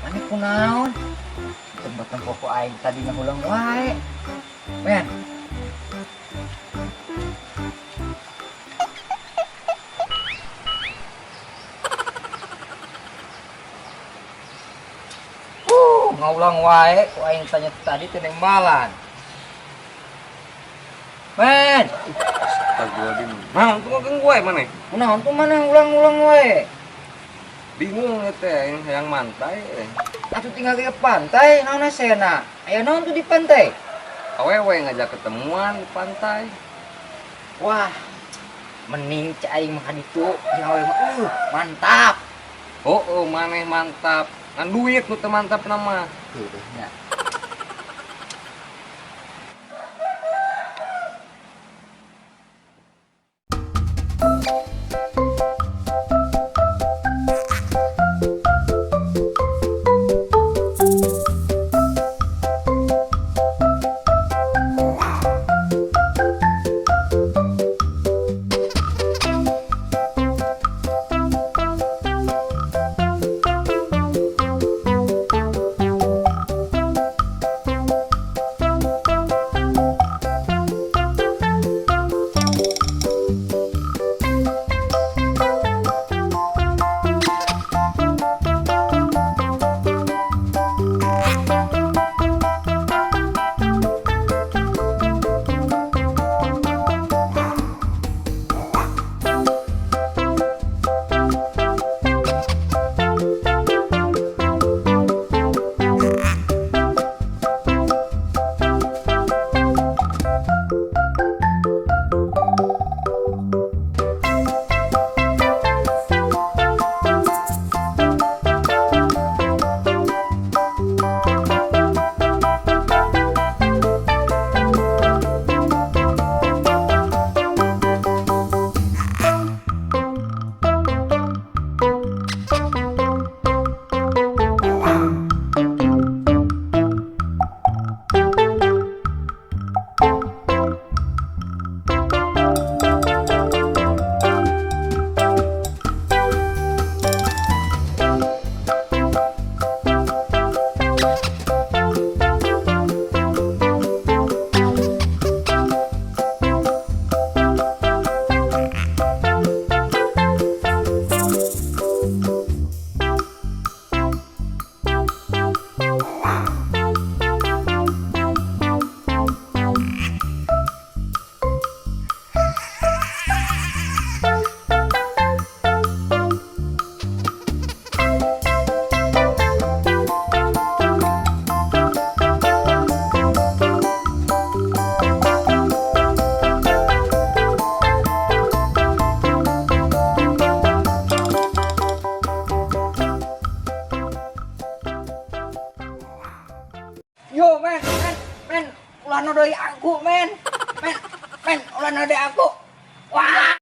Ani kunaon? Tempat poko aing tadi ngahulang wae. Men. Ngaulang wae ku aing tanya tadi teh balan. Men. Astagfirullahaladzim. Nah, untuk ngegeng gue mana? Kunaon tuh mana ulang-ulang wae? Bingung ya teh, yang mantai. Atuh tinggal ke pantai, naon sena? Aya naon tuh di pantai? Awewe ngajak ketemuan di pantai. Wah, mending cai aing makan itu, awewe mah mantap. Oh, maneh mantap. Ngan duit nu teu mantap nama. Tuh, nya. Yo men, ulah nodoi aku men, ulah nodoi aku. Wah.